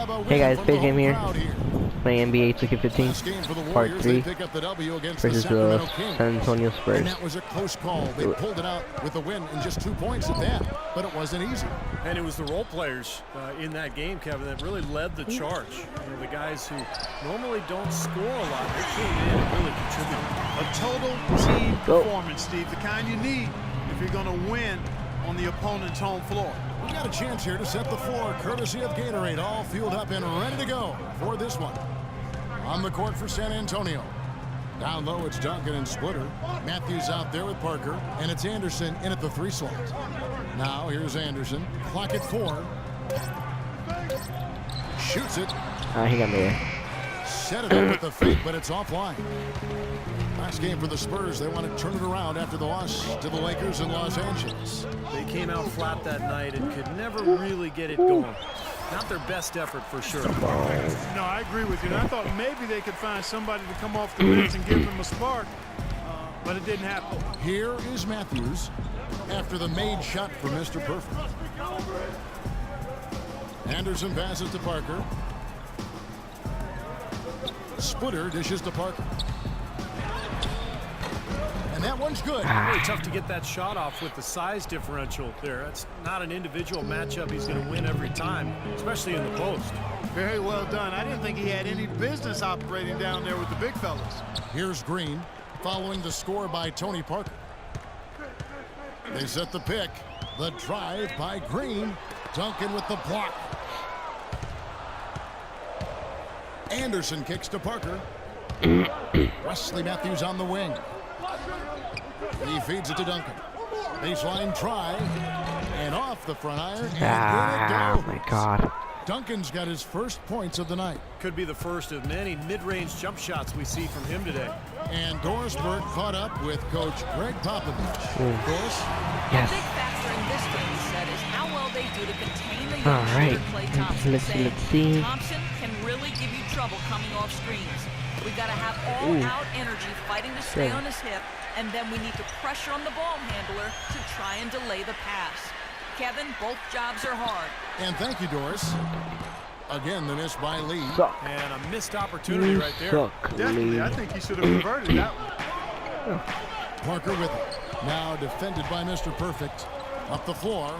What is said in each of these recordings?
Hey guys, Big Game here. Playing NBA 2K15, Part 3 versus the San Antonio Spurs. And that was a close call. They pulled it out with a win and just 2 points at that, but it wasn't easy. And it was the role players in that game, Kevin, that really led the charge. You know, the guys who normally don't score a lot, they came in and really contributed. A total team performance, Steve, the kind you need if you're going to win on the opponent's home floor. We got a chance here to set the floor, courtesy of Gatorade, all fueled up and ready to go for this one. On the court for San Antonio. Down low, it's Duncan and Splitter. Matthews out there with Parker, and it's Anderson in at the 3 slot. Now here's Anderson. Clock at 4. Shoots it. He got me there. Set it up with the fake, but it's offline. Last game for the Spurs. They want to turn it around after the loss to the Lakers in Los Angeles. They came out flat that night and could never really get it going. Not their best effort for sure. No, I agree with you. And I thought maybe they could find somebody to come off the bench and give them a spark, but it didn't happen. Here is Matthews after the made shot for Mr. Perfect. Anderson passes to Parker. Splitter dishes to Parker. And that one's good. Really tough to get that shot off with the size differential there. That's not an individual matchup he's going to win every time, especially in the post. Very well done. I didn't think he had any business operating down there with the big fellas. Here's Green following the score by Tony Parker. They set the pick. The drive by Green. Duncan with the block. Anderson kicks to Parker. Wesley Matthews on the wing. He feeds it to Duncan. Baseline try. And off the front iron. And Oh my God. Duncan's got his first points of the night. Could be the first of many mid-range jump shots we see from him today. And Dorisburg caught up with Coach Greg Popovich. Doris? Yes. A big factor in this game, he said, is how well they do to contain the All right. young Klay Thompson. Let's see. Thompson can really give you trouble coming off screens. We got to have all-out energy fighting to stay on his hip, and then we need to pressure on the ball handler to try and delay the pass. Kevin, both jobs are hard. And thank you, Doris. Again, the miss by Lee. And a missed opportunity right there. Definitely, I think he should have converted that one. Parker with it. Now defended by Mr. Perfect. Up the floor.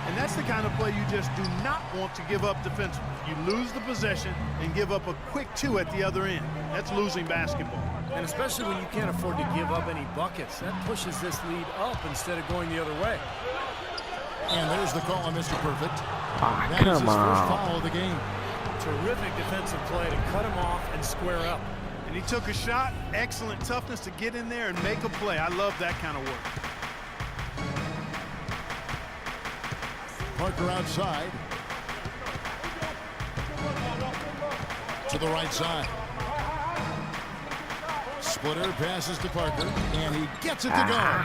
And that's the kind of play you just do not want to give up defensively. You lose the possession and give up a quick 2 at the other end. That's losing basketball. And especially when you can't afford to give up any buckets. That pushes this lead up instead of going the other way. And there's the call on Mr. Perfect. Ah, That is his come first on. foul of the game. Terrific defensive play to cut him off and square up. And he took a shot. Excellent toughness to get in there and make a play. I love that kind of work. Parker outside. To the right side. Splitter passes to Parker, and he gets it to go.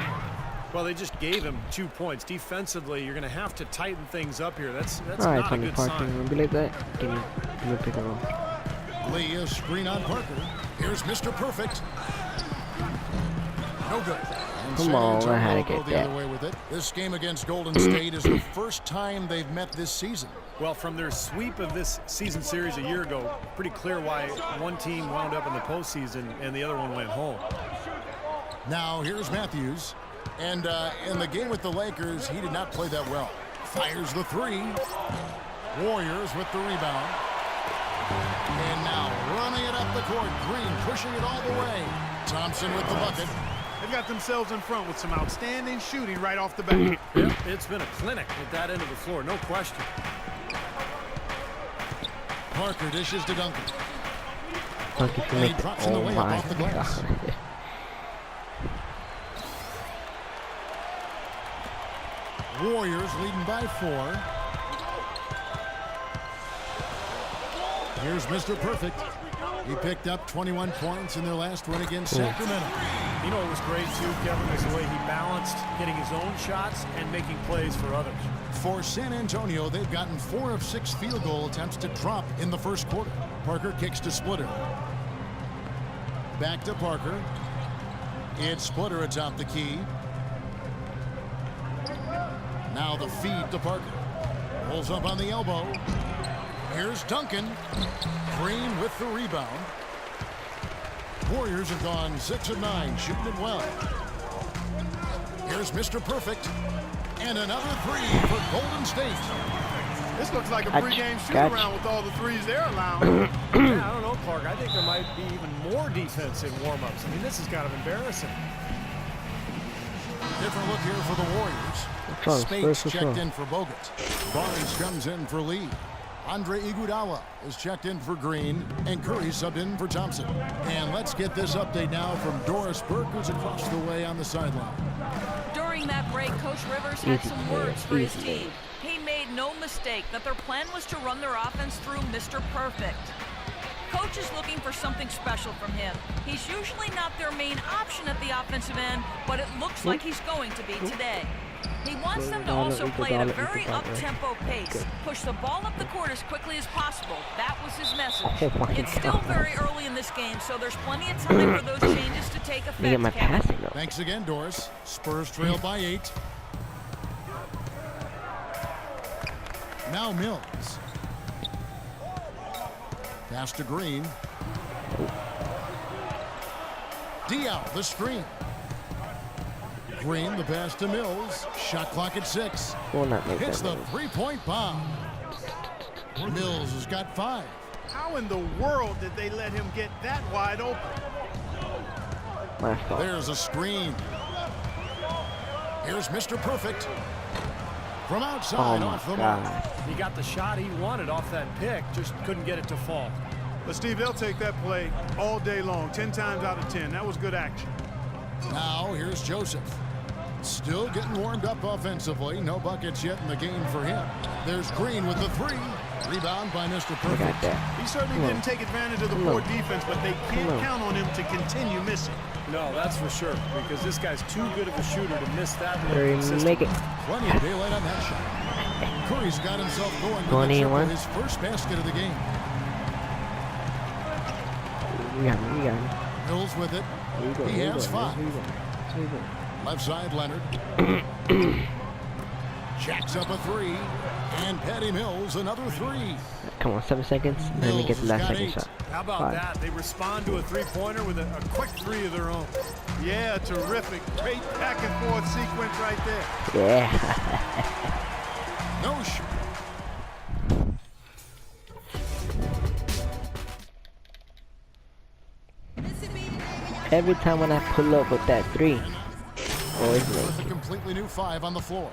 Well, they just gave him 2 points. Defensively, you're going to have to tighten things up here. That's All right, not a Tony good Parker. sign. Be like that. Can you pick it up? Lee, a screen on Parker. Here's Mr. Perfect. No good. And Come San on, I Antonio had to will get go the that. other way with it. This game against Golden State is the first time they've met this season. Well, from their sweep of this season series a year ago, pretty clear why one team wound up in the postseason and the other one went home. Now, here's Matthews. And in the game with the Lakers, he did not play that well. Fires the 3. Warriors with the rebound. And now running it up the court. Green pushing it all the way. Thompson with the bucket. They've got themselves in front with some outstanding shooting right off the bat. Yep, it's been a clinic at that end of the floor, no question. Parker dishes to Duncan. Duncan can And he make it. drops in the Oh layup my off the glass. God. Warriors leading by 4. Here's Mr. Perfect. He picked up 21 points in their last win against Sacramento. You know, it was great too, Kevin, is the way he balanced getting his own shots and making plays for others. For San Antonio, they've gotten 4 of 6 field goal attempts to drop in the first quarter. Parker kicks to Splitter. Back to Parker. It's Splitter atop the key. the feed to Parker. Pulls up on the elbow. Here's Duncan. Green with the rebound. Warriors have gone 6 of 9, shooting it well. Here's Mr. Perfect. And another three for Golden State. This looks like a pregame shoot-around with all the threes they're allowing. Yeah, I don't know, Clark. I think there might be even more defense in warm-ups. I mean, this is kind of embarrassing. Different look here for the Warriors. Spates checked in for Bogut. Barnes comes in for Lee. Andre Iguodala is checked in for Green, and Curry subbed in for Thompson. And let's get this update now from Doris Burke, who's across the way on the sideline. During that break, Coach Rivers had some words for his team. He made no mistake that their plan was to run their offense through Mr. Perfect. Coach is looking for something special from him. He's usually not their main option at the offensive end, but it looks like he's going to be today. He wants them to also play at a very up-tempo pace, push the ball up the court as quickly as possible. That was his message. It's still very early in this game, so there's plenty of time for those changes to take effect, Kevin. Thanks again, Doris. Spurs trail by 8. Now Mills. Pass to Green. Diaw, the screen. Green, the pass to Mills. Shot clock at 6. Hits the three-point bomb. Mills has got 5. How in the world did they let him get that wide open? There's a screen. Here's Mr. Perfect. From outside off the mark. He got the shot he wanted off that pick, just couldn't get it to fall. But Steve, they'll take that play all day long, 10 times out of 10. That was good action. Now here's Joseph. Still getting warmed up offensively. No buckets yet in the game for him. There's Green with the 3. Rebound by Mr. Perfect. He certainly didn't take advantage of the poor defense, but they can't count on him to continue missing. No, that's for sure, because this guy's too good of a shooter to miss that look. Make it. Plenty of daylight on that shot. Curry's got himself going with his first basket of the game. We got him. Mills with it. He has 5. Left side, Leonard. Jacks up a 3. And Patty Mills, another 3. Come on, 7 seconds. Let me get the last second shot. How about that? They respond to a three-pointer with a quick 3 of their own. Yeah, terrific. Great back-and-forth sequence right there. Yeah. No shot. Every time when I pull up with that 3, always late. With a completely new 5 on the floor.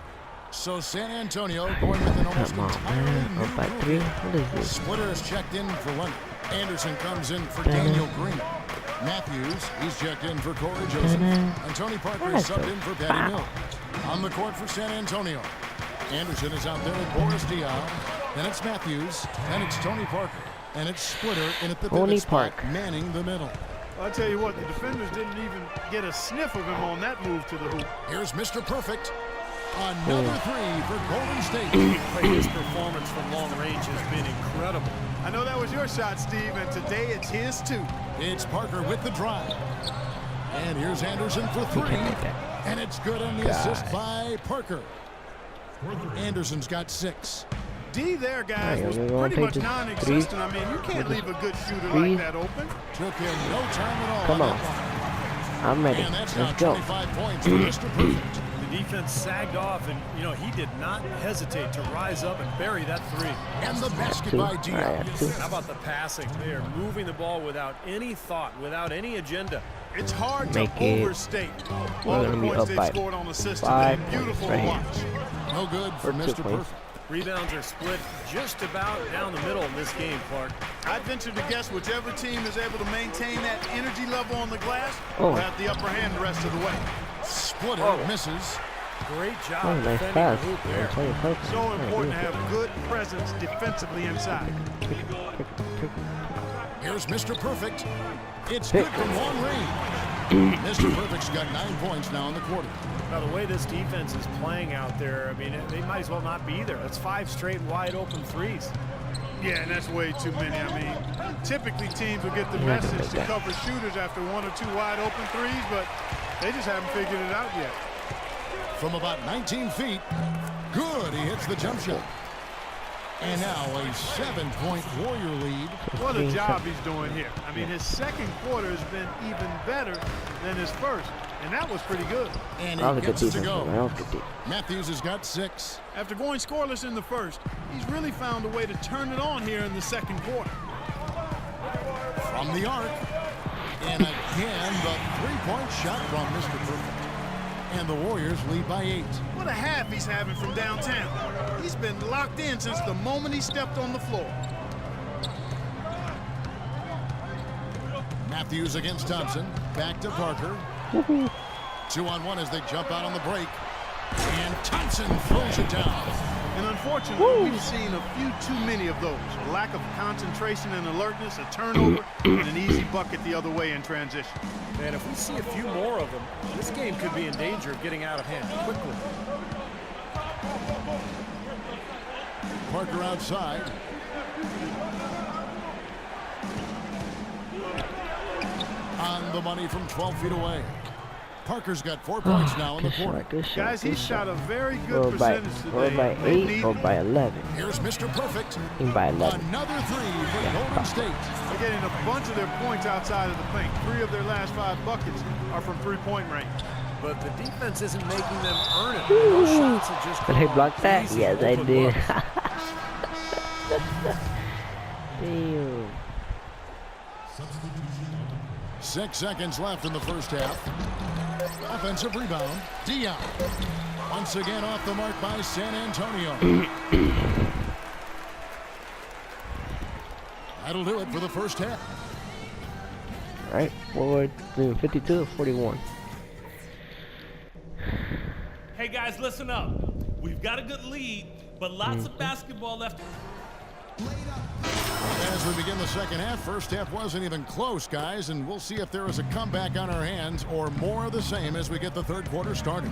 So San Antonio going with an almost entirely new Up by 3. What is this? Splitter is checked in for Leonard. Anderson comes in for Daniel Green. Matthews, he's checked in for Corey Joseph. And Tony Parker is subbed in for Patty Mills. On the court for San Antonio. Anderson is out there with Boris Diaw. Then it's Matthews. Then it's Tony Parker. And it's Splitter in at the pivot spot, manning the middle. I'll tell you what, the defenders didn't even get a sniff of him on that move to the hoop. Here's Mr. Perfect. Another 3 for Golden State. His performance from long range has been incredible. I know that was your shot, Steve, and today it's his too. It's Parker with the drive. And here's Anderson for 3. And it's good on the assist by Parker. Anderson's got 6. D there, guys, was pretty much non-existent. I mean, you can't leave a good shooter like that open. Took him no time at all. Come on. I'm ready. And that's Let's now go. 25 points for Mr. Perfect. The defense sagged off, and, you know, he did not hesitate to rise up and bury that 3. And the basket by Diaw. How about the passing? They are moving the ball without any thought, without any agenda. It's hard to Make it. overstate We're all the gonna be points up they've by scored on assists 5 today. Beautiful points to right watch. No good for For 2 Mr. points. Perfect. Rebounds are split just about down the middle in this game, Clark. I'd venture to guess whichever team is able to maintain that energy level on the glass will have the upper hand the rest of the way. Splitter misses. Great job Oh, nice defending pass. the hoop there. Tony Parker. So important to have good presence defensively inside. Here's Mr. Perfect. It's good from long range. Mr. Perfect's got 9 points now in the quarter. Now, the way this defense is playing out there, I mean, they might as well not be there. That's 5 straight wide open threes. Yeah, and that's way too many. I mean, typically teams will get the message to cover shooters after 1 or 2 wide open threes, but they just haven't figured it out yet. from about 19 feet. Good, he hits the jump shot. And now a 7-point Warrior lead. What a job he's doing here. I mean, his second quarter has been even better than his first, and that was pretty good. And That was he a good gets it to defense. go. That was good defense. Matthews has got 6. After going scoreless in the first, he's really found a way to turn it on here in the second quarter. From the arc. And again, the three-point shot from Mr. Perfect. And the Warriors lead by 8. What a half he's having from downtown. He's been locked in since the moment he stepped on the floor. Matthews against Thompson. Back to Parker. 2-on-1 as they jump out on the break. And Thompson throws it down. And unfortunately, we've seen a few too many of those. A lack of concentration and alertness, a turnover, and an easy bucket the other way in transition. And if we see a few more of them, this game could be in danger of getting out of hand quickly. Parker outside. On the money from 12 feet away. Parker's got 4 points now in the Good quarter. shot, good shot, Guys, good he's shot a very good Or by, percentage or today. by They 8 need or by 11. Here's Mr. Perfect. I think by 11. Another 3 for Golden State. They're getting a bunch of their points outside of the paint. 3 of their last 5 buckets are from three-point range. But the defense isn't making them earn it. Those shots are just Did I block that? easy Yes, I open did. looks. Damn. 6 seconds left in the first half. Offensive rebound. Dion. Once again off the mark by San Antonio. That'll do it for the first half. Right, 52 or 41. Hey guys, listen up. We've got a good lead, but lots of basketball left. As we begin the second half, first half wasn't even close, guys, and we'll see if there is a comeback on our hands or more of the same as we get the third quarter started.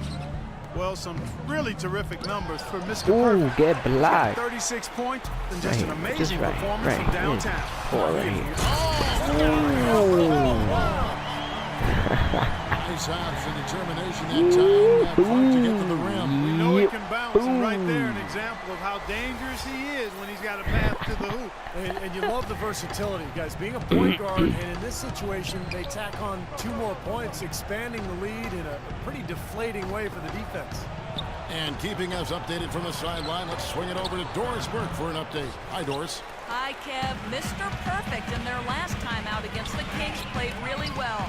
Well, some really terrific numbers for Mr. Ooh, Perfect. get blocked. 36 points and just an Right, amazing just right, performance right, from yeah. downtown. Boy, right here. Nice hops and determination that time. That far to get to the rim. We know he can bounce, and right there an example of how dangerous he is when he's got a path to the hoop. And you love the versatility, guys. Being a point guard, and in this situation, they tack on 2 more points, expanding the lead in a pretty deflating way for the defense. And keeping us updated from the sideline, let's swing it over to Doris Burke for an update. Hi, Doris. Hi, Kev. Mr. Perfect in their last time out against the Kings played really well.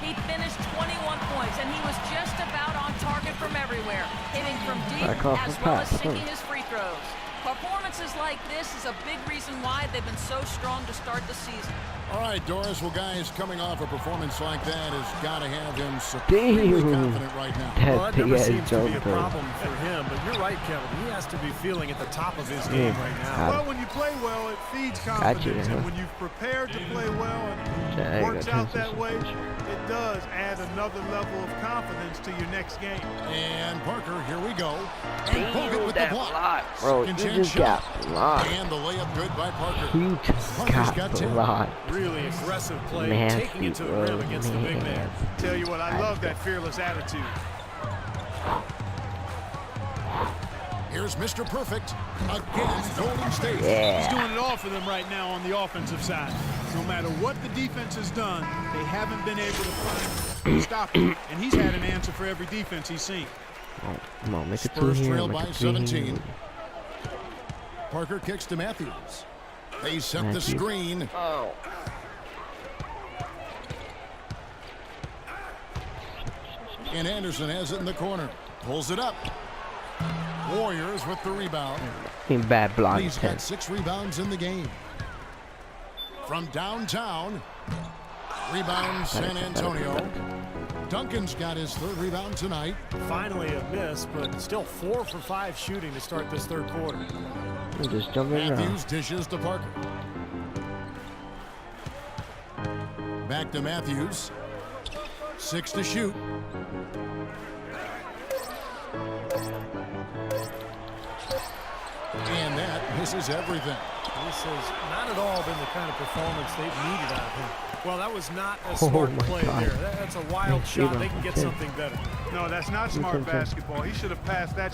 He finished 21 points, and he was just about on target from everywhere, hitting from deep I call as for well pass, as sinking his free throws. Performances like this is a big reason why they've been so strong to start the season. All right, Doris. Well, guys, coming off a performance like that has got to have him supremely confident right now. Well, That that big never ass seems to be a jumper. problem for him, but you're right, Kevin. He has to be feeling at the top of his game right now. Well, when you play well, it feeds Got you, confidence. huh? And when you've prepared to play well and Yeah, it you works got out that transition. way, it does add another level of confidence to your next game. And Parker, here we go. And Bogut with the That block. block, bro. You Second chance just shot. got blocked. And the layup good by Parker. You just Parker's got got 10. blocked. Really aggressive play, Nasty, taking it to the bro. rim against the big man. Tell you what, I love that fearless attitude. Here's Mr. Perfect against Golden State. Yeah. He's doing it all for them right now on the offensive side. No matter what the defense has done, they haven't been able to find stop him. And he's had an answer for every defense he's seen. Come on, make it 2 Spurs here. trail Make by it 3 here. 17. Parker kicks to Matthews. They set the Matthews. screen. Oh. And Anderson has it in the corner. Pulls it up. Warriors with the rebound. Team bad block. He's got 6 rebounds in the game. From downtown, rebound San Antonio. Duncan's got his 3rd rebound tonight. Finally a miss, but still 4 for 5 shooting to start this third quarter. We're just jumping around. Matthews dishes to Parker. Back to Matthews. 6 to shoot. And that misses everything. This has not at all been the kind of performance they've needed out of him. Well, that was not a Oh smart my play God. there. That's a wild Nice shot. rebound They can from get Tim. something better. No, that's not smart basketball. He should have passed that